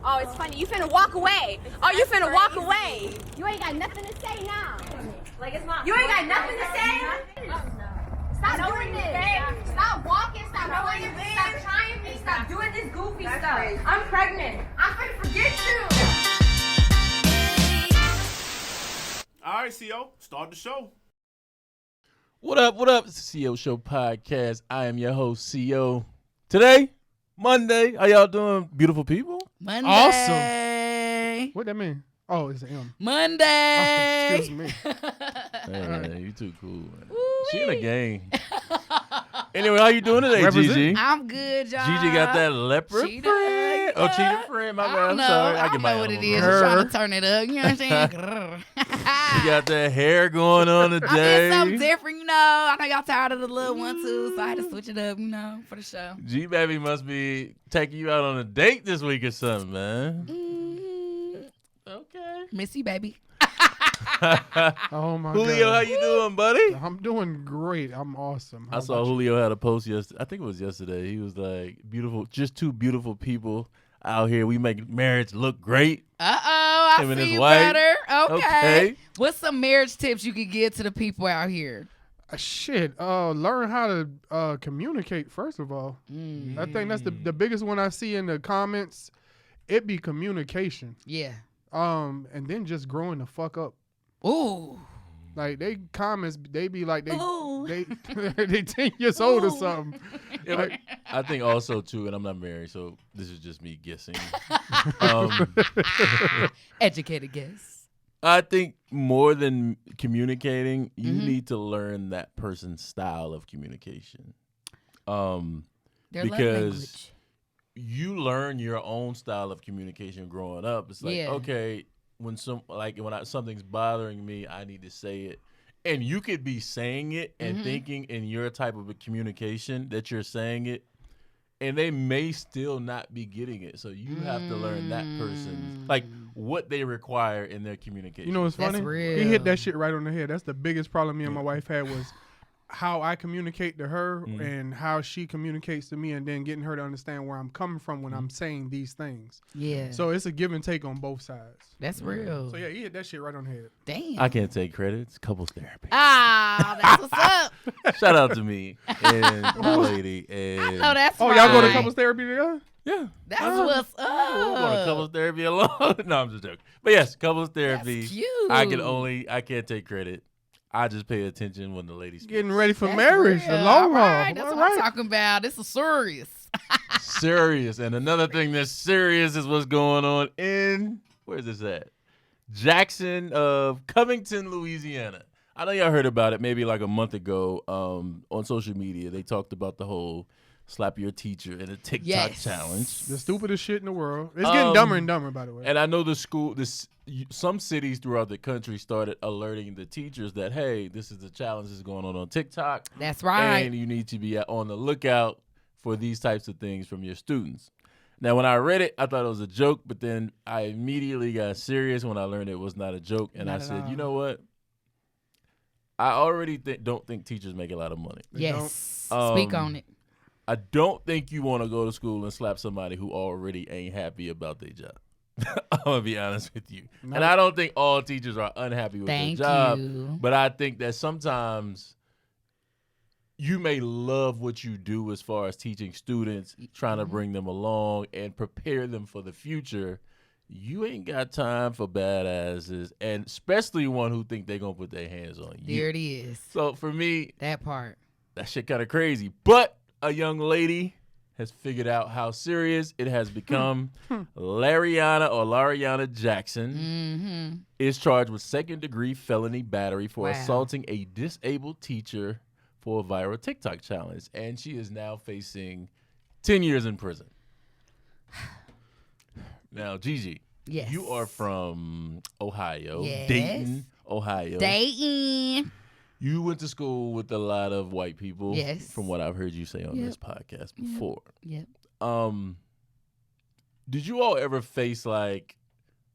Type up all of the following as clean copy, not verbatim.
Oh, it's funny. You finna walk away. Oh, you finna walk away. You ain't got nothing to say now. Like it's not. You ain't got nothing to say? Stop doing this. Stop walking. Stop doing your thing. Stop trying me. Stop doing this goofy stuff. Crazy. I'm pregnant. I'm finna forget you. All right, CO, start the show. What up? What up? It's the CO Show Podcast. I am your host, CO. Today, Monday. How y'all doing, beautiful people? Monday. Awesome. What that mean? Oh, it's an M. Monday. Oh, excuse me. Hey, you too cool, man. She in a gang. Anyway, how you doing today, Represent. Gigi? I'm good, y'all. Gigi got that leopard Cheetah, friend. Oh, cheetah friend. My bad. I'm sorry. I don't know what it is. I'm trying to turn it up. You know what I'm saying? You got that hair going on I today. did something different, you know. I know y'all tired of the little one, too, so I had to switch it up, you know, for the show. G-Baby must be taking you out on a date this week or something, man. Okay. Miss you, baby. Oh my Julio, God. how you doing, buddy? I'm doing great. I'm awesome. I saw Julio had a post yesterday. I think it was yesterday. He was like, beautiful, just two beautiful people out here. We make marriage look great. Uh-oh, I Him and see his you wife. better. Okay. Okay. What's some marriage tips you could give to the people out here? Shit. Learn how to communicate, first of all. I think that's the biggest one I see in the comments. It be communication. Yeah. And then just growing the fuck up. Ooh. Like they comments, they be like Ooh. they 10 years old or something. Yeah, but I think also, too, and I'm not married, so this is just me guessing. Educated guess. I think more than communicating, you need to learn that person's style of communication. Their love Because language. you learn your own style of communication growing up. It's like, Yeah. okay, when something's bothering me, I need to say it. And you could be saying it and thinking in your type of a communication that you're saying it, and they may still not be getting it. So you have to learn that person's, like, what they require in their communication. You know what's That's funny? real. He hit that shit right on the head. That's the biggest problem me and my wife had was how I communicate to her and how she communicates to me, and then getting her to understand where I'm coming from when I'm saying these things. Yeah. So it's a give and take on both sides. That's real. So yeah, he hit that shit right on the head. Damn. I can't take credit. It's couples therapy. Ah, that's what's up. Shout out to me and my lady. And Oh, that's Oh, right. y'all go to couples therapy together? yeah. That's Uh-huh. what's We're going to up. couples therapy alone. No, I'm just joking. But yes, couples therapy. That's cute. I can't take credit. I just pay attention when the lady speaks. Getting ready for That's marriage, real. the long All right, haul. that's All what I'm right. talking about. This is serious. Serious. And another thing that's serious is what's going on in, where's this at? Jackson of Covington, Louisiana. I know y'all heard about it maybe like a month ago on social media. They talked about the whole slap your teacher in a TikTok Yes. challenge. The stupidest shit in the world. It's getting dumber and dumber, by the way. And I know some cities throughout the country started alerting the teachers that, hey, this is the challenge that's going on TikTok. That's right. And you need to be on the lookout for these types of things from your students. Now, when I read it, I thought it was a joke, but then I immediately got serious when I learned it was not a joke. And Not I at said, all. you know what? I already don't think teachers make a lot of money. Yes. don't. Speak on it. I don't think you want to go to school and slap somebody who already ain't happy about their job. I'm going to be honest with you. No. And I don't think all teachers are unhappy with Thank their job. you. But I think that sometimes you may love what you do as far as teaching students, trying to bring them along and prepare them for the future. You ain't got time for badasses, and especially one who think they're going to put their hands on you. There it is. So for me, That part. that shit kind of crazy. But a young lady has figured out how serious it has become. Lariana Jackson is charged with second-degree felony battery for Wow. assaulting a disabled teacher for a viral TikTok challenge. And she is now facing 10 years in prison. Now, Gigi, Yes. you are from Ohio, Yes. Dayton, Ohio. Dating. You went to school with a lot of white people, Yes. from what I've heard you say on Yep. this podcast before. Yep. Did you all ever face like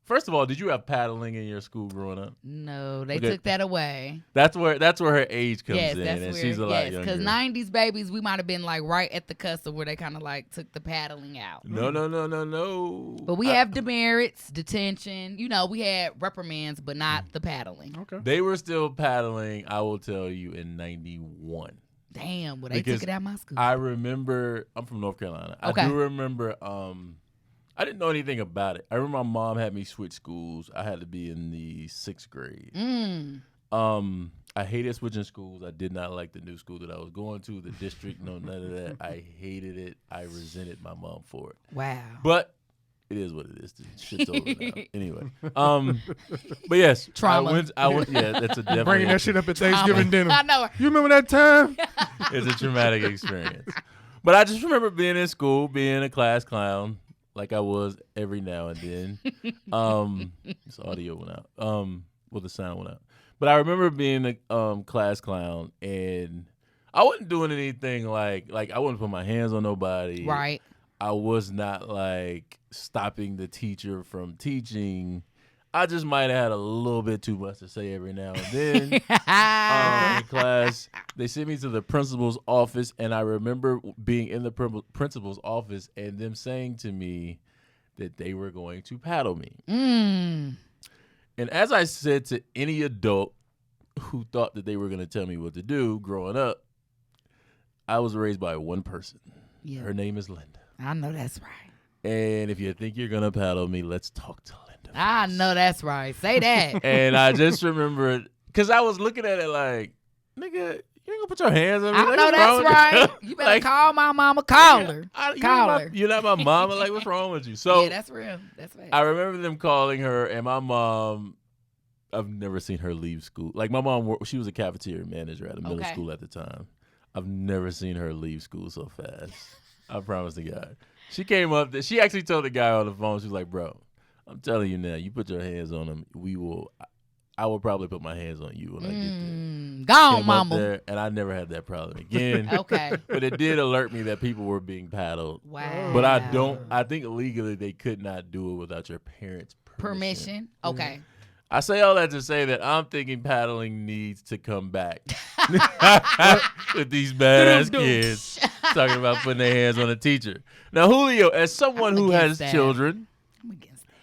First of all, did you have paddling in your school growing up? No, they Okay. took that away. That's where her age comes Yes, in, that's and where. she's a lot younger. Because 90s babies, we might have been like right at the cusp of where they kind of like took the paddling out. No. But we have demerits, detention. You know, we had reprimands, but not the paddling. Okay. They were still paddling, I will tell you, in 91. Damn, well, they Because took it out of my school. I remember, I'm from North Carolina. Okay. I do remember, I didn't know anything about it. I remember my mom had me switch schools. I had to be in the 6th grade. I hated switching schools. I did not like the new school that I was going to, the district, no, none of that. I hated it. I resented my mom for it. Wow. But it is what it is. The shit's over now. Anyway. But yes. Trauma. I went, yeah, that's a definitely. Bringing that shit up at Thanksgiving dinner. I know. You remember that time? It's a traumatic experience. But I just remember being in school, being a class clown, like I was every now and then. This audio went out. Well, the sound went out. But I remember being a class clown, and I wasn't doing anything like I wouldn't put my hands on nobody. Right. I was not like stopping the teacher from teaching. I just might have had a little bit too much to say every now and then. In class, they sent me to the principal's office, and I remember being in the principal's office and them saying to me that they were going to paddle me. And as I said to any adult who thought that they were going to tell me what to do growing up, I was raised by one person. Yeah. Her name is Linda. I know that's right. And if you think you're going to paddle me, let's talk to Linda. I know that's right. Say that. And I just remember, because I was looking at it like, nigga, you ain't gonna put your hands on me. I Like, know what's wrong that's with right. you? You better Like, call my mama. Call her. Call her. You're not my mama. Like, what's wrong with you? So Yeah, that's real. That's right. I remember them calling her, and my mom, I've never seen her leave school. Like, my mom, she was a cafeteria manager at a middle school at the time. I've never seen her leave school so fast. I promise to God. She came up, she actually told the guy on the phone, she was like, bro, I'm telling you now, you put your hands on him, I will probably put my hands on you when I get there. Gone, Came mama. up there, and I never had that problem again. Okay. But it did alert me that people were being paddled. Wow. But I think legally they could not do it without your parents' permission. Okay. I say all that to say that I'm thinking paddling needs to come back with these badass kids talking about putting their hands on a teacher. Now, Julio, as someone who has children, I'm against that.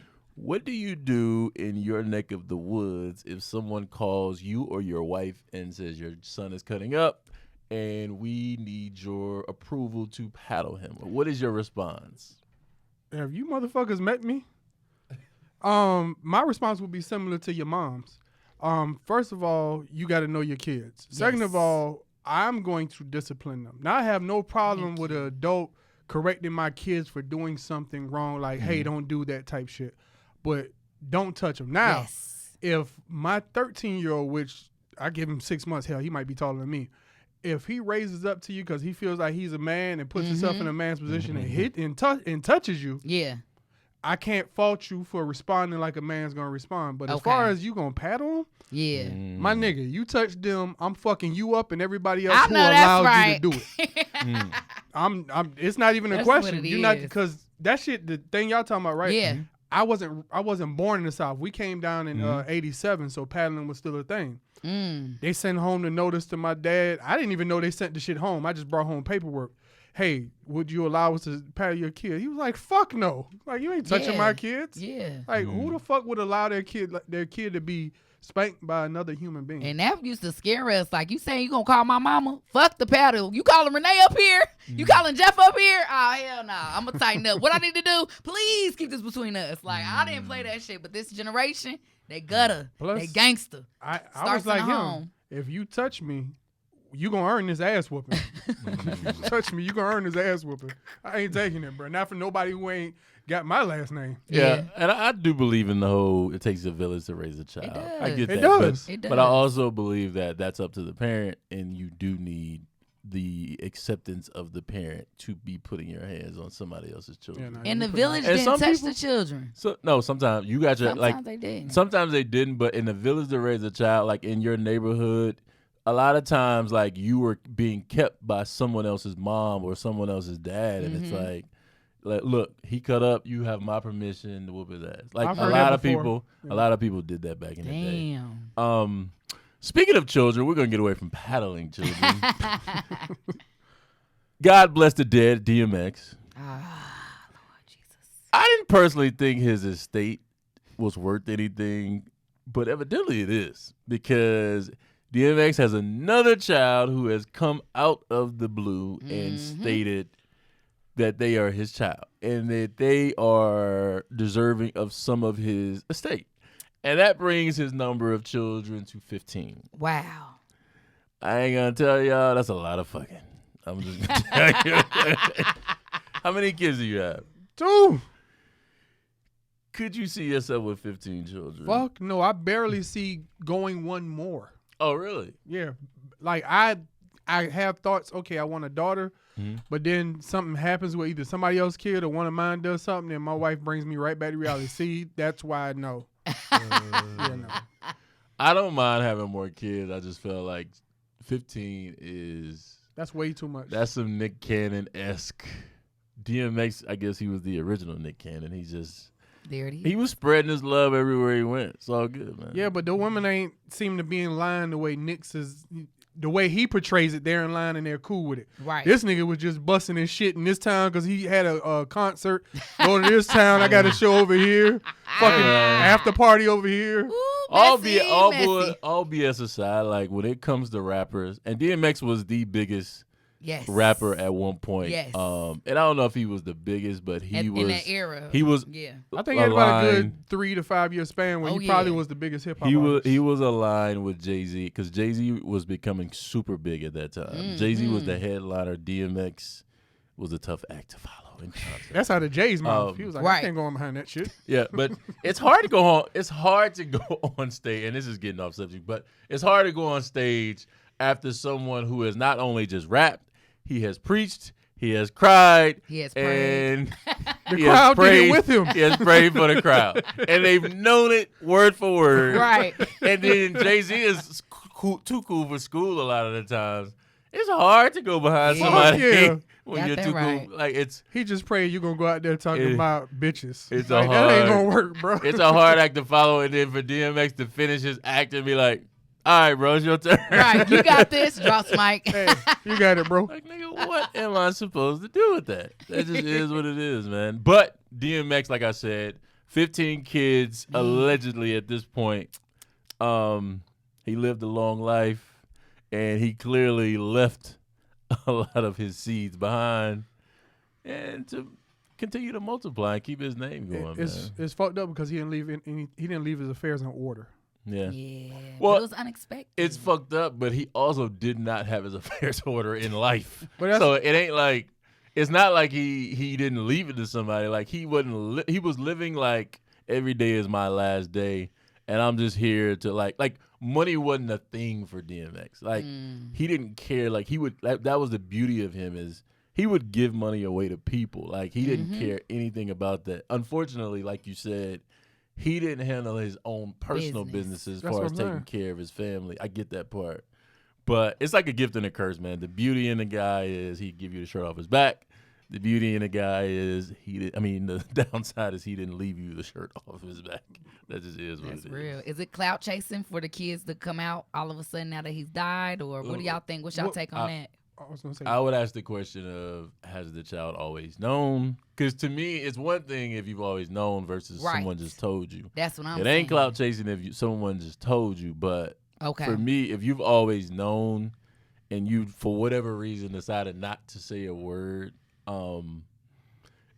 what do you do in your neck of the woods if someone calls you or your wife and says your son is cutting up and we need your approval to paddle him? What is your response? Have you motherfuckers met me? My response would be similar to your mom's. First of all, you got to know your kids. Second of all, I'm going to discipline them. Now, I have no problem with an adult correcting my kids for doing something wrong, like, hey, don't do that type shit. But don't touch them. Now, if my 13-year-old, which I give him 6 months, hell, he might be taller than me. If he raises up to you because he feels like he's a man and puts himself in a man's position and touches you, I can't fault you for responding like a man's gonna respond. But as far as you gonna paddle him, my nigga, you touch them, I'm fucking you up and everybody else who allowed you to do it. It's not even a question. You're not, because that shit, the thing y'all talking about, right? Yeah. I wasn't born in the South. We came down in '87, so paddling was still a thing. They sent home the notice to my dad. I didn't even know they sent the shit home. I just brought home paperwork. Hey, would you allow us to paddle your kid? He was like, fuck no. Like, you ain't touching my kids. Yeah. Like, who the fuck would allow their kid to be spanked by another human being? And that used to scare us. Like, you saying you gonna call my mama? Fuck the paddle. You calling Renee up here? You calling Jeff up here? Oh, hell no. I'm gonna tighten up. What I need to do? Please keep this between us. Like, I didn't play that shit, but this generation, they gutter. Plus, they gangster. I was like him. Home. If you touch me, you gonna earn this ass whooping. Touch me, you gonna earn this ass whooping. I ain't taking it, bro. Not for nobody who ain't got my last name. Yeah, and I do believe in the whole it takes a village to raise a child. It does. I get that. It does. But I also believe that that's up to the parent, and you do need the acceptance of the parent to be putting your hands on somebody else's children. Yeah, And the village didn't touch the children. So no, sometimes you got your Sometimes they didn't. Sometimes they didn't, but in the village to raise a child, like in your neighborhood, a lot of times like you were being kept by someone else's mom or someone else's dad, and it's like Like, look, he cut up. You have my permission to whoop his ass. Like I've a heard lot that of before. people, Yeah. a lot of people did that back in the day. Damn. Speaking of children, we're gonna get away from paddling children. God bless the dead, DMX. Lord Jesus. I didn't personally think his estate was worth anything, but evidently it is because DMX has another child who has come out of the blue and stated that they are his child and that they are deserving of some of his estate. And that brings his number of children to 15. Wow. I ain't gonna tell y'all, that's a lot of fucking. I'm just gonna tell you. How many kids do you have? 2. Could you see yourself with 15 children? Fuck no, I barely see going one more. Oh, really? Yeah, like I have thoughts. Okay, I want a daughter, but then something happens with either somebody else's kid or one of mine does something, and my wife brings me right back to reality. See, that's why I know. Yeah, no. I don't mind having more kids. I just feel like 15 is That's way too much. that's some Nick Cannon-esque. DMX, I guess he was the original Nick Cannon. There it is. He was spreading his love everywhere he went. It's all good, man. Yeah, but the women ain't seem to be in line the way Nick's is. The way he portrays it, they're in line and they're cool with it. Right. This nigga was just busting his shit in this town because he had a concert. Go to this town, I got a show over here. Fucking after party over here. Ooh, all messy. BS aside, like when it comes to rappers, and DMX was the biggest Yes. rapper at one point. Yes. And I don't know if he was the biggest, but he was in that era. He was Yeah. I think he had about a aligned. good 3 to 5 year span where Oh, he probably yeah. was the biggest hip hop He artist. was aligned with Jay-Z because Jay-Z was becoming super big at that time. Jay-Z was the headliner. DMX was a tough act to follow in concert. That's out of Jay's mouth. He was like, I right. can't go on behind that shit. Yeah, but it's hard to go on. It's hard to go on stage, and this is getting off subject, but it's hard to go on stage after someone who has not only just rapped, he has preached, he has cried, He has prayed. and The he crowd has prayed, did it with him. He has prayed for the crowd, and they've known it word for word. Right. And then Jay-Z is too cool for school a lot of the times. It's hard to go behind Yeah. somebody Yeah. when Got you're that too right. cool. Like it's He just prayed you're going to go out there talking about bitches. it's like, a that ain't hard- going to work, bro. it's a hard act to follow, and then for DMX to finish his act and be like, "All right, bro, it's your turn." Right. You got this. Drops mic. Hey, you got it, bro. Like, nigga, what am I supposed to do with that? That just is what it is, man. But DMX, like I said, 15 kids allegedly at this point. He lived a long life, and he clearly left a lot of his seeds behind, and to continue to multiply and keep his name going, man. It's fucked up because he didn't leave his affairs in order. Yeah. Yeah. Well, Well, it was unexpected. It's fucked up, but he also did not have his affairs order in life. But So it ain't like it's not like he didn't leave it to somebody. Like he wasn't. He was living like every day is my last day, and I'm just here to like money wasn't a thing for DMX. Like he didn't care. Like he would. That was the beauty of him is he would give money away to people. Like he didn't care anything about that. Unfortunately, like you said, he didn't handle his own personal businesses as That's far what as I'm taking saying. care of his family. I get that part. But it's like a gift and a curse, man. The beauty in the guy is he give you the shirt off his back. The beauty in the guy is the downside is he didn't leave you the shirt off his back. That just is what That's it is. real. Is it clout chasing for the kids to come out all of a sudden now that he's died, or what do y'all think? What's y'all take on that? I was gonna say I would ask the question of, has the child always known? Because to me, it's one thing if you've always known versus Right. someone just told you. That's what I'm It saying. ain't clout chasing if someone just told you, but Okay. for me, if you've always known and you, for whatever reason, decided not to say a word,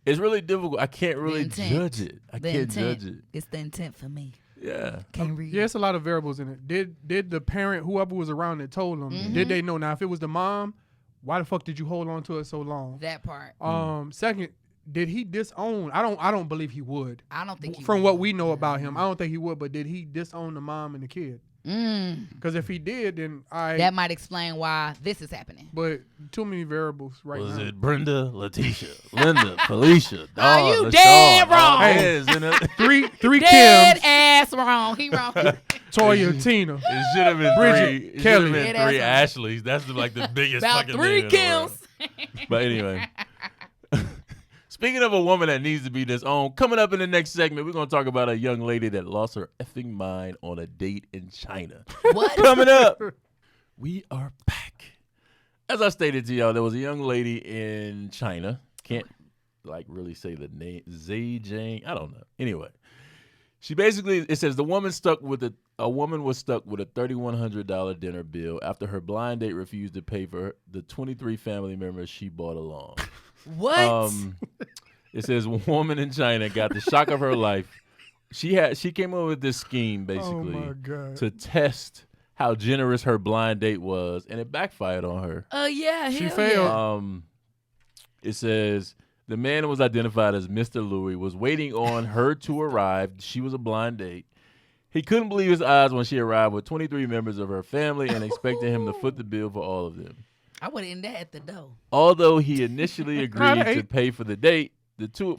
it's really difficult. I can't really intent. judge it. I The can't intent. judge it. It's the intent for me. Yeah. Can't read. yeah, it's a lot of variables in it. Did the parent, whoever was around that told them, did they know? Now, if it was the mom, why the fuck did you hold on to it so long? That part. Second, did he disown? I don't believe he would. I don't think he From would. what we know about him, I don't think he would. But did he disown the mom and the kid? Because if he did, then That might explain why this is happening. But too many variables right Was now. it Brenda, Letitia, Linda, Felicia, Are Dawn, you LaShawn, dead wrong? Yes, and Three Dead Kims, ass wrong. He wrong. Toya, Tina. It should have been Bridget, three. It should Kelly. have been Dead three ass Ashleys. That's like the biggest About fucking 3 name in the world. kills. But anyway, Speaking of a woman that needs to be disowned, coming up in the next segment, we're going to talk about a young lady that lost her effing mind on a date in China. What? Coming up, we are back. As I stated to y'all, there was a young lady in China. Can't really say the name. Zhejiang. I don't know. Anyway, she basically, it says a woman was stuck with a $3,100 dinner bill after her blind date refused to pay for the 23 family members she brought along. What? It says a woman in China got the shock of her life. She came up with this scheme basically to test how generous her blind date was, and it backfired on her. Yeah, she failed. Yeah. It says the man was identified as Mr. Louis, was waiting on her to arrive. She was a blind date. He couldn't believe his eyes when she arrived with 23 members of her family and expected him to foot the bill for all of them. I would end that at the door. Although he initially agreed to pay for the date, the two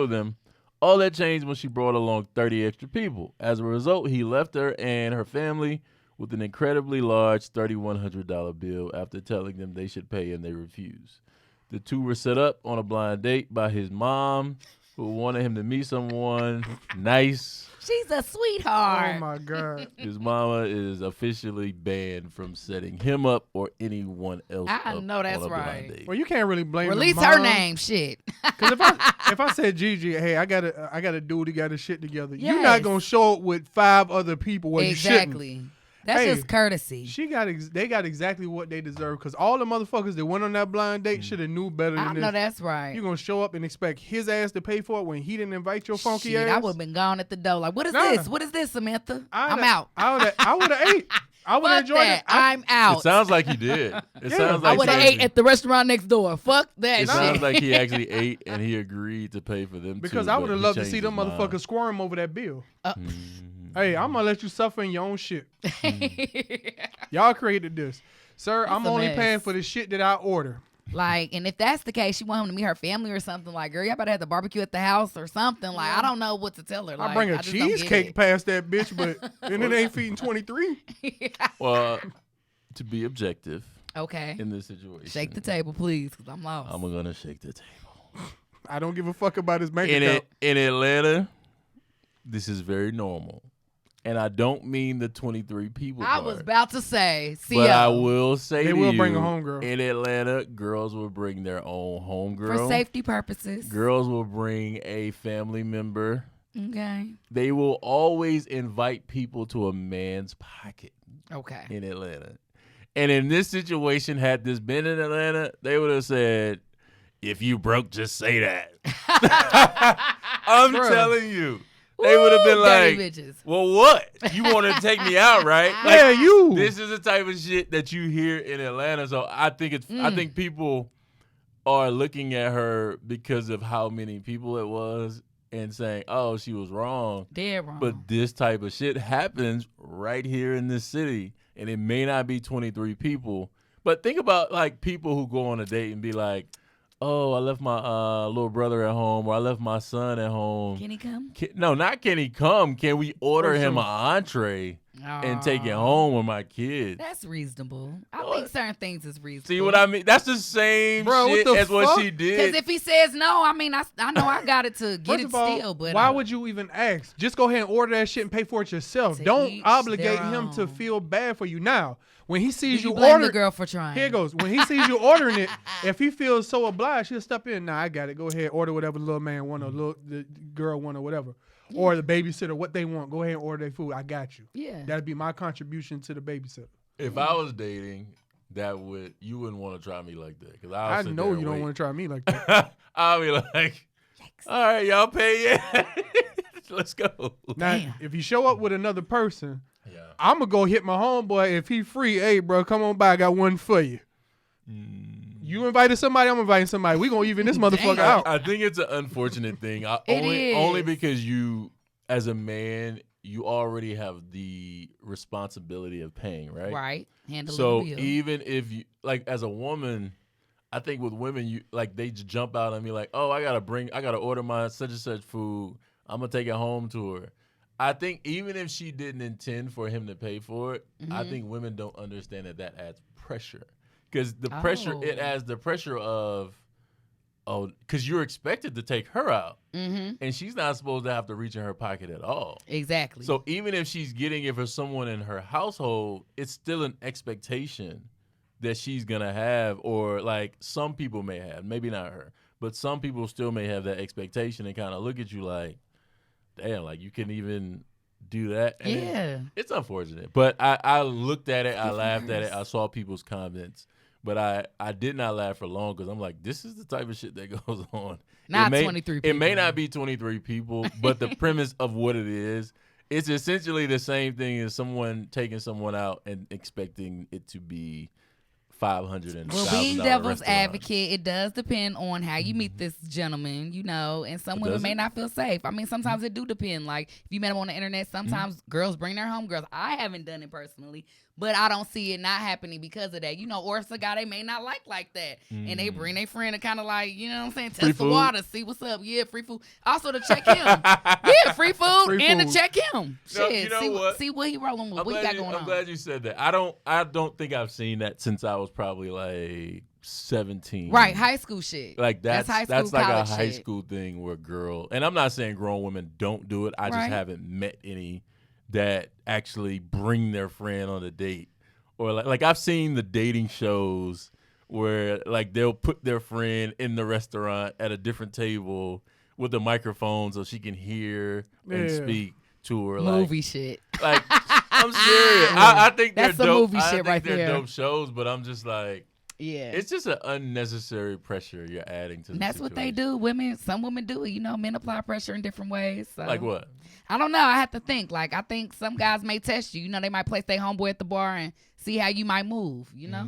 of them, all that changed when she brought along 30 extra people. As a result, he left her and her family with an incredibly large $3,100 bill after telling them they should pay, and they refused. The two were set up on a blind date by his mom, who wanted him to meet someone nice. She's a sweetheart. Oh, my God. His mama is officially banned from setting him up or anyone else I up know that's on a blind right. date. Well, you can't really blame the Release mom. her name, shit. Because if I said Gigi, hey, I got a dude who got his shit together. You're not gonna show up with 5 other people where you shouldn't. Exactly. That's Hey, just courtesy. They got exactly what they deserve, because all the motherfuckers that went on that blind date should have knew better than I this. know that's right. You gonna show up and expect his ass to pay for it when he didn't invite your funky Shit, ass? I would have been gone at the door. Like, what is Nah. this? What is this, Samantha? I'm I'd- out. I would have ate. I would have Fuck enjoyed that. it. I'm out. It sounds like he did. It sounds I like would have ate at the restaurant next door. Fuck that It shit. sounds like he actually ate and he agreed to pay for them because too, I but would have he loved to changed see them his mind. motherfuckers squirm over that bill. Hey, I'm gonna let you suffer in your own shit. Y'all created this, sir. I'm a only mess. paying for the shit that I order. Like, and if that's the case, she want him to meet her family or something. Like, girl, y'all better have the barbecue at the house or something. Like, I don't know what to tell her. Like, I bring a just don't get cheesecake it. past that bitch, but and it ain't feeding 23. Well, to be objective Okay. in this situation, Shake the table, please, because I'm lost. I'm gonna shake the table. I don't give a fuck about his bank In account. Atlanta, this is very normal, and I don't mean the 23 people. I part. was about to say, But I CO, will say They to will you, bring a homegirl. in Atlanta, girls will bring their own homegirl. for safety purposes. Girls will bring a family member. Okay. They will always invite people to a man's pocket Okay. in Atlanta. And in this situation, had this been in Atlanta, they would have said, if you broke, just say that. I'm Bruh. telling you. They would have been Ooh, dirty like, bitches. well, what? You want to take me out, right? Yeah, you. This is the type of shit that you hear in Atlanta. So I think I think people are looking at her because of how many people it was and saying, oh, she was wrong. Dead wrong. But this type of shit happens right here in this city. And it may not be 23 people. But think about like people who go on a date and be like, oh, I left my little brother at home, or I left my son at home. Can he come? No, not can he come. Can we order For him sure. an entree and take it Aw. home with my kids? That's reasonable. I What? think certain things is reasonable. See what I mean? That's the same Bro, what shit the as what fuck? she Because did. if he says no, I mean, I know I got it to get First it of all, still, but why would you even ask? Just go ahead and order that shit and pay for it yourself. To Don't each obligate their him to own. feel bad for you. Now, when he do sees you you blame order, the girl for trying? here it goes. When he sees you ordering it, if he feels so obliged, he'll step in. Nah, I got it. Go ahead, order whatever the little man want, or the girl want, or whatever, or the babysitter, what they want. Go ahead and order their food. I got you. Yeah. That'd be my contribution to the babysitter. If I was dating, you wouldn't want to try me like that. Because I know you don't want to try me like that. I'll be like, all right, y'all pay it. Let's go. Now, Damn. if you show up with another person, Yeah. I'm gonna go hit my homeboy. If he free, hey bro, come on by. I got one for you. You invited somebody, I'm inviting somebody. We gonna even this motherfucker Damn. out. I think it's an unfortunate thing. It Only is. because you, as a man, you already have the responsibility of paying, right? Right. Handle So the bill. even if you, like, as a woman, I think with women, you like they just jump out and be like, oh, I gotta order my such and such food. I'm gonna take it home to her. I think even if she didn't intend for him to pay for it, I think women don't understand that adds pressure. Because the pressure, it Oh. adds the pressure of, oh, because you're expected to take her out, Mm-hmm. and she's not supposed to have to reach in her pocket at all. Exactly. So even if she's getting it for someone in her household, it's still an expectation that she's gonna have, or like some people may have, maybe not her, but some people still may have that expectation and kind of look at you like, damn, like you can even do that. And yeah. it's unfortunate. But I looked at it, I laughed at it, I saw people's comments, but I did not laugh for long because I'm like, this is the type of shit that goes on. Not it may, 23 people. It may not be 23 people, but the premise of what it is, it's essentially the same thing as someone taking someone out and expecting it to be $500 and Well, $1,000 being devil's restaurant. advocate, it does depend on how you meet this gentleman, you know, and some women does may it? not feel safe. I mean, sometimes it do depend. Like, if you met him on the internet, sometimes girls bring their homegirls. I haven't done it personally, but I don't see it not happening because of that. You know, or it's a guy they may not like that. And they bring their friend to kind of like, you know what I'm saying, Free test the food. water, see what's up. Yeah, free food. Also to check him. Yeah, free food Free and food. to check him. No, Shit, you know see what? see what he rolling with. I'm What he got going on. glad you said that. I don't think I've seen that since I was probably like 17. Right, high school shit. Like that's high school, like a college high shit. school thing where and I'm not saying grown women don't do it. I just Right. haven't met any that actually bring their friend on a date. Or like I've seen the dating shows where like they'll put their friend in the restaurant at a different table with a microphone so she can hear and Yeah. speak to her. Movie shit. Like I'm serious. I think That's they're some dope. movie I shit think right they're there. dope shows, but I'm just like, Yeah. it's just an unnecessary pressure you're adding to the And that's what they situation. do. Some women do it. You know, men apply pressure in different ways. So. Like what? I don't know. I have to think. Like, I think some guys may test you. You know, they might place their homeboy at the bar and see how you might move, you know?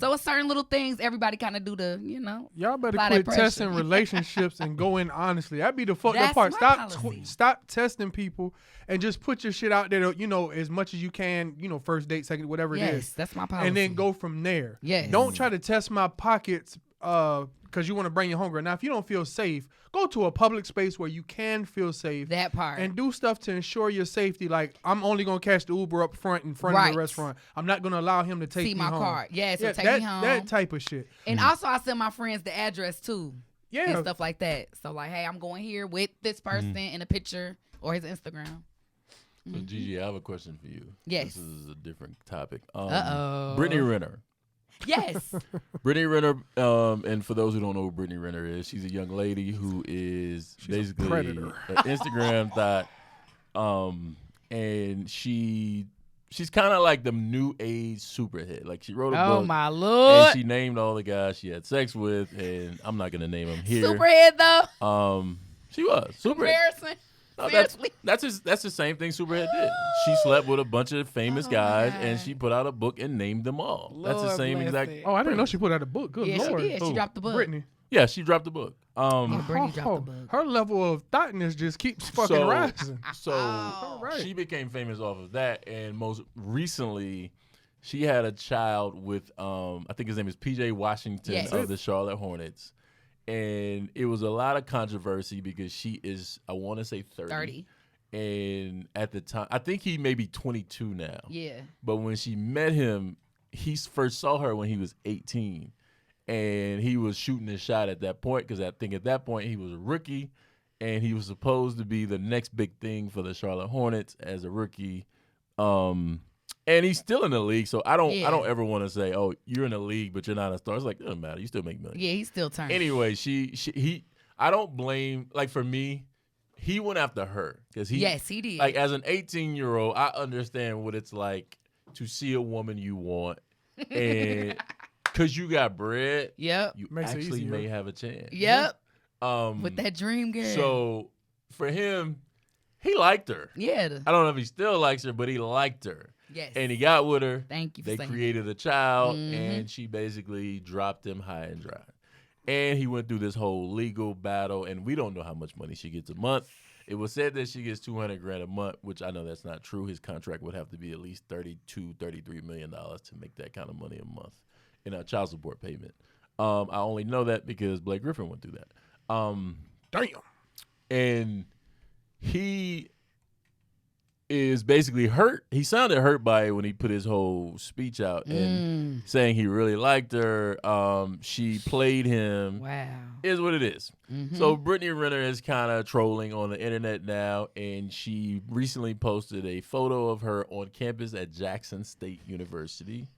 So it's certain little things everybody kind of do to, you know. Y'all better apply that quit testing pressure. relationships and go in honestly. That'd be the fucked up That's part. my Stop policy. stop testing people and just put your shit out there, you know, as much as you can, you know, first date, second, whatever it Yes, is. that's my policy. And then go from there. Yes. Don't try to test my pockets because you want to bring your homegirl. Now, if you don't feel safe, go to a public space where you can feel safe. That part. And do stuff to ensure your safety. Like, I'm only going to catch the Uber up front in front of Right. the restaurant. I'm not going to allow him to take See me my home. card. Yes, or take that, me home. That type of shit. And also, I send my friends the address, too. Yeah. And stuff like that. So, like, hey, I'm going here with this person in a picture or his Instagram. So Gigi, I have a question for you. Yes. This is a different topic. Uh-oh. Brittany Renner. Yes. Brittany Renner, and for those who don't know who Brittany Renner is, she's a young lady who is basically predator. an Instagram thought, and she's kind of like the new age superhit. Like she wrote a Oh, book, my Lord. and she named all the guys she had sex with, and I'm not gonna name them here. Superhead, though. She was superhead. Comparison. No, Seriously. that's the same thing Superhead did. She slept with a bunch of famous guys, and God. she put out a book and named them all. that's the Lord same bless exact. it. Oh, I didn't know she put out a book. Good Yeah, Lord. she did. She Who? dropped the book. Brittany. Yeah, she dropped the book. Yeah, Brittany dropped the book. Her level of thoughtness just keeps fucking So- rising. So Oh. right. she became famous off of that, and most recently, she had a child with I think his name is PJ Washington Yes. of the Charlotte Hornets, and it was a lot of controversy because she is, I want to say 30. And at the time, I think he may be 22 now. Yeah. But when she met him, he first saw her when he was 18. And he was shooting his shot at that point because I think at that point he was a rookie and he was supposed to be the next big thing for the Charlotte Hornets as a rookie. And he's still in the league, so I don't ever want to say, oh, you're in the league, but you're not a star. It's like, it doesn't matter. You still make money. Yeah, he's still turning. Anyway, I don't blame, like for me, he went after her because Yes, he did. Like as an 18-year-old, I understand what it's like to see a woman you want, and because you got bread, Yep. you Makes it actually easier. may have a chance. Yep. With that dream girl. So for him, he liked her. Yeah. I don't know if he still likes her, but he liked her, Yes. and he got with her. Thank you for They saying created a child, Mhm. and she basically dropped him high and dry. And he went through this whole legal battle, and we don't know how much money she gets a month. It was said that she gets $200,000 a month, which I know that's not true. His contract would have to be at least $33 million to make that kind of money a month in a child support payment. I only know that because Blake Griffin went through that. Damn. And he is basically hurt. He sounded hurt by it when he put his whole speech out and saying he really liked her. She played him. Wow. Is what it is. So Brittany Renner is kind of trolling on the internet now, and she recently posted a photo of her on campus at Jackson State University,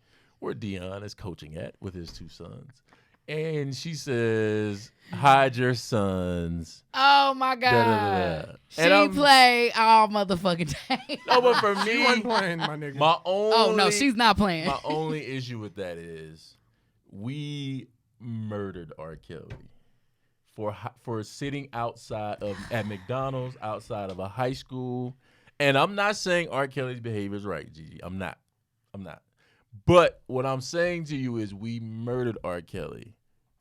where Dion is coaching at with his 2 sons. And she says, hide your sons. Oh, my God. Da-da-da-da. She played all motherfucking day. No, but for She me, wasn't playing, my nigga. my only, Oh, no, she's not playing. my only issue with that is we murdered R. Kelly for sitting outside of at McDonald's, outside of a high school. And I'm not saying R. Kelly's behavior is right, Gigi. I'm not. But what I'm saying to you is we murdered R. Kelly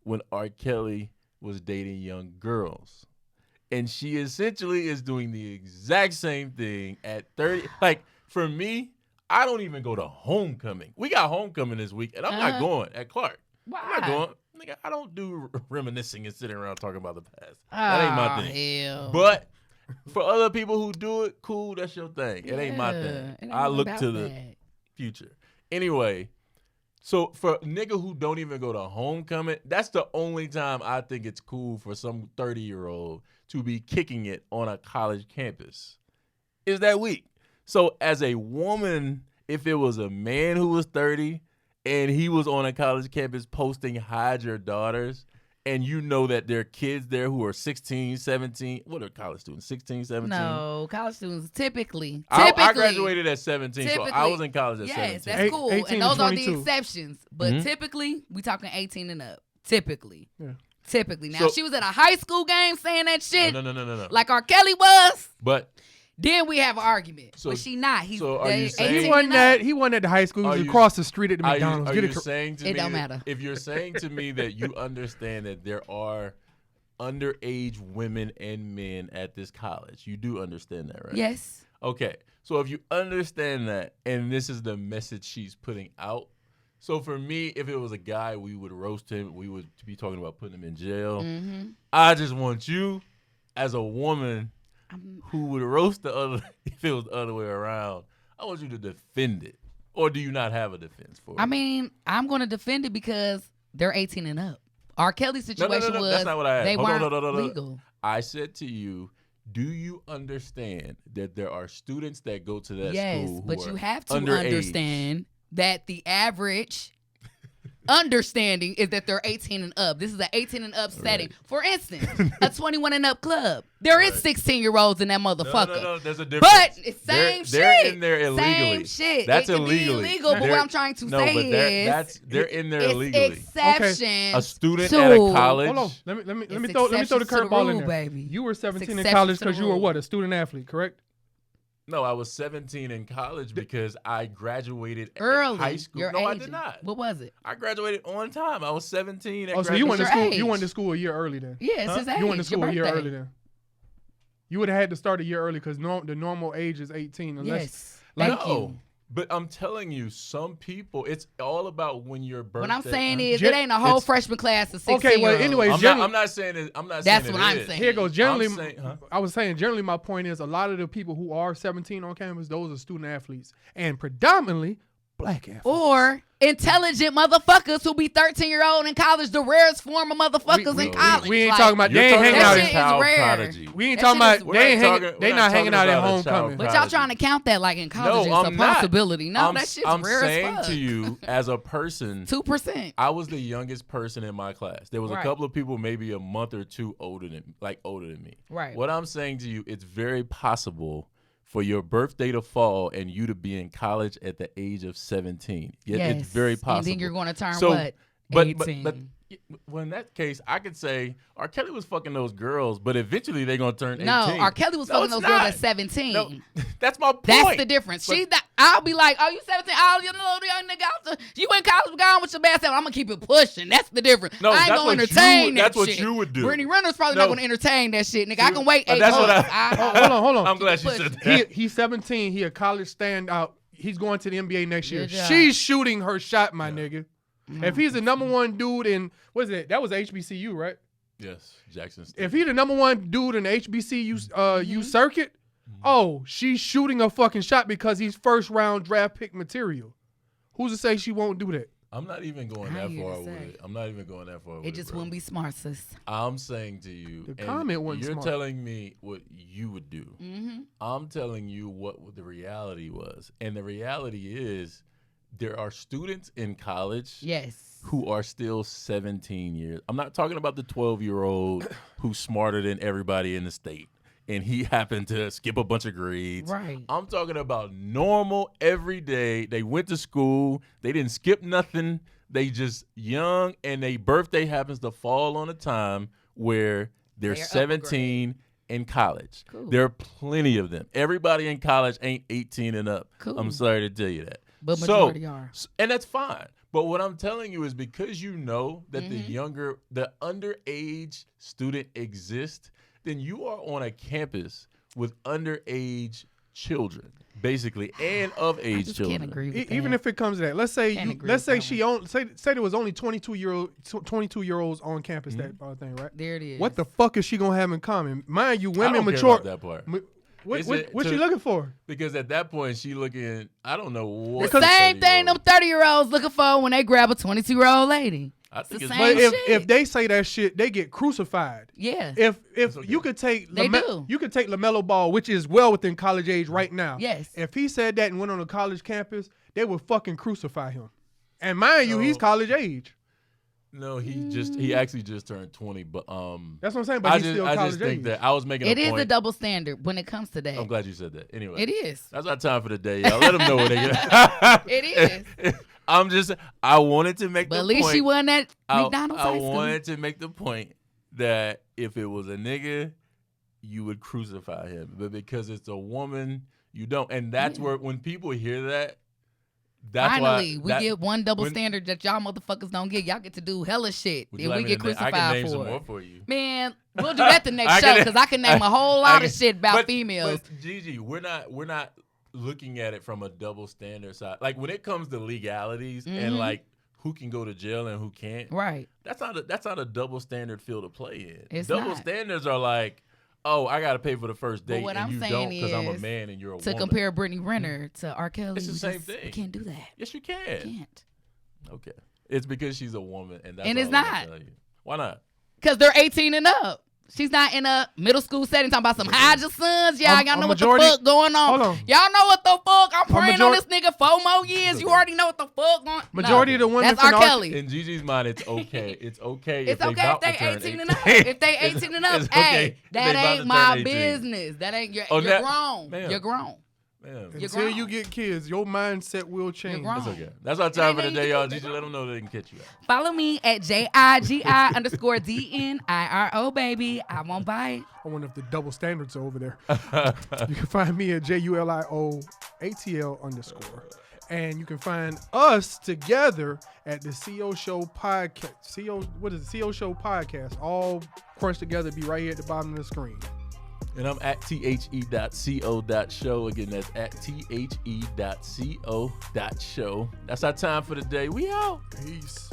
when R. Kelly was dating young girls. And she essentially is doing the exact same thing at 30. Like, for me, I don't even go to homecoming. We got homecoming this week, and I'm not going at Clark. Why? I'm not going. Nigga, I don't do reminiscing and sitting around talking about the past. That ain't my thing. Hell. But for other people who do it, cool, that's your thing. It ain't my Yeah, thing. it ain't I look about to the that. future. Anyway, so for a nigga who don't even go to homecoming, that's the only time I think it's cool for some 30-year-old to be kicking it on a college campus. Is that week? So as a woman, if it was a man who was 30 and he was on a college campus posting hide your daughters, and you know that there are kids there who are 16, 17. What are college students? 16, 17? No, college students typically. I graduated at 17, so I was in college at 17. Yes, that's cool. 18 And those to are the 22. exceptions. But typically, we talking 18 and up. Typically. Yeah. Typically. Now, So- if she was at a high school game saying that shit, No. like R. Kelly was, But then we have an argument. So- but she not. He's so are you 18 saying- He wasn't and up. he wasn't at the high school. He Are was you- across the street at the are McDonald's. you Get it saying to It me don't that- matter. if you're saying to me that you understand that there are underage women and men at this college, you do understand that, right? Yes. Okay, so if you understand that, and this is the message she's putting out, so for me, if it was a guy, we would roast him. We would be talking about putting him in jail. Mm-hmm. I just want you, as a woman who would roast the other, if it was the other way around, I want you to defend it. Or do you not have a defense for it? I mean, I'm going to defend it because they're 18 and up. R. Kelly's situation was that's not what I asked. they Hold on, weren't hold on. legal. I said to you, do you understand that there are students that go to that Yes, school who but are you have to underage? understand that the average understanding is that they're 18 and up. This is an 18 and up setting. For instance, a 21 and up club. There is 16-year-olds in that motherfucker. No, there's a difference. But it's same shit. They're in there illegally. Same shit. That's it can illegally. be illegal, but what They're- I'm trying to no, say but is they're in there it's illegally. exceptions. A student to, at a college. Hold on. Let me It's throw the exceptions to the curveball in rule, there. baby. You were 17 in exceptions college to the because you were rule. what, a student athlete, correct? No, I was 17 in college because I graduated early. high school. Your No, I age. did not. What was it? I graduated on time. I was 17 at Oh, so you went to Your school. age. You went to school a year early then. Yeah, it's Huh? his age. You went to school your a year birthday. early then. You would have had to start a year early because the normal age is 18. Unless, Yes. like- Thank No, you. but I'm telling you, some people, it's all about when your birthday. What I'm saying is, Gen- it ain't a whole it's- freshman class of 16 Okay, well, year olds. anyway, I'm not saying it. I'm not That's saying what it I'm is. saying. Here goes. Generally, I'm saying- huh? I was saying generally my point is a lot of the people who are 17 on campus, those are student athletes, and predominantly black athletes. Or intelligent motherfuckers who be 13-year-old in college, the rarest form of motherfuckers We- in college. we ain't Like, talking about You're they ain't talking hanging that out. shit is child rare. prodigy. We ain't That talking shit is about We're they not ain't hanging. talking- They we're not not hanging talking out at about a child homecoming. But y'all prodigy. trying to count that like in college No, it's I'm a not. possibility. No, I'm, that shit's I'm rare saying as fuck. to you, as a person, 2%. I was the youngest person in my class. There was a Right. couple of people maybe a month or two older than me. Right. What I'm saying to you, it's very possible for your birthday to fall and you to be in college at the age of 17. Yeah, Yes. it's very possible. And then you're going to turn So, what? But 18. well, in that case, I could say R. Kelly was fucking those girls, but eventually they're gonna turn 18. No, R. Kelly was No, fucking it's those girls not. at 17. No, that's my point. That's the difference. But- I'll be like, oh, you 17? Oh, you little young nigga. You in college, go on with your bad self. I'm going to keep it pushing. That's the difference. No, I ain't that's going to what you entertain would- that that's what shit. you would do. Brittany Renner's probably No. not going to entertain that shit, nigga. I can wait 8 That's what months. Hold on. I'm glad she said that. He's 17. He a college standout. He's going to the NBA next year. Good job. She's shooting her shot, my nigga. If he's the number one dude in what is it? That was HBCU, right? Yes, Jackson State. If he the number one dude in the HBCU you circuit, Oh, she's shooting a fucking shot because he's first round draft pick material. Who's to say she won't do that? I'm not even going I that hear far you with say. it. I'm not even going that far with it. It just bro. wouldn't be smart, sis. I'm saying to you, The and comment wasn't you're smart. telling me what you would do. Mm-hmm. I'm telling you what the reality was. And the reality is there are students in college Yes. who are still 17 years. I'm not talking about the 12-year-old who's smarter than everybody in the state and he happened to skip a bunch of grades. Right. I'm talking about normal, everyday. They went to school. They didn't skip nothing. They just young, and their birthday happens to fall on a time where they're They're upper 17 in college. Cool. There are plenty of them. Everybody in college ain't 18 and up. Cool. I'm sorry to tell you that. But majority are. And that's fine. But what I'm telling you is because you know that Mm-hmm. the underage student exists, then you are on a campus with underage children, basically, and of I age just children. can't agree with Even that. if it comes to that, let's say Can't you, agree let's with say that she on say there was only 22-year-olds on campus that thing, right? There it is. What the fuck is she gonna have in common? Mind you, I women don't care mature. about that part. What Is it what to- she looking for? Because at that point, she looking, I don't know what. The same thing them 30-year-old 30-year-olds looking for when they grab a 22-year-old lady. I think the it's same But shit. if they say that shit, they get crucified. Yeah. If okay. you could take They do. you could take LaMelo Ball, which is well within college age right now. Yes. If he said that and went on a college campus, they would fucking crucify him. And mind you, he's No. college age. No, he actually just turned 20, but That's what I'm saying. But I he's still just college think age. that I was making It a is point. a double standard when it comes to that. I'm glad you said that. Anyway, It is. That's our time for the day, y'all. Let them know what they get. It is. I wanted to make But the at least point. she won that I McDonald's ice cream. wanted to make the point that if it was a nigga, you would crucify him. But because it's a woman, you don't. And that's where, when people hear that, that's Finally, why. we get one double when- standard that y'all motherfuckers don't get. Y'all get to do hella shit, Would and you like we me get to name- I crucified can name for some it. more for you. Man, we'll do that the next I show can- because I can name a whole lot of can- shit about but- females. But Gigi, we're not looking at it from a double standard side. Like when it comes to legalities and like who can go to jail and who can't. Right. That's not a double standard field to play in. It's double not. standards are like, oh, I got to pay for the first date, what and I'm you saying don't because I'm a is man and you're a To woman. compare Brittany Renner to R. Kelly, It's the we same just- thing. We can't do that. Yes, you can. Can't. Okay, it's because she's a woman, and that's And all it's I'm gonna not. tell you. Why not? Because they're 18 and up. She's not in a middle school setting talking about some hide your sons. Y'all know what the fuck going on. Hold on. Y'all know what the fuck. I'm praying on this majority- nigga 4 more years. You already know what the fuck going on. Majority of the women That's R. from the Kelly. In Gigi's mind, it's okay. It's okay. It's if okay if they about to turn 18 and up. 18. If they 18 and up, It's okay hey, if they that about ain't to my turn 18. business. That ain't you're Oh, that- grown. Ma'am. You're grown. Damn. You're Until grown. you get kids, your mindset will change. grown. It's okay. That's our time for the ain't day, nothing y'all. you can Gigi, let them know they can catch you at. Follow me at JIGI_DNIRO, baby. I won't bite. I wonder if the double standards are over there. You can find me at JULIOATL_. And you can find us together at the CO Show podcast. What is it? CO Show podcast. All crunched together, be right here at the bottom of the screen. And I'm at the.co.show. Again, that's at the.co.show. That's our time for the day. We out. Peace.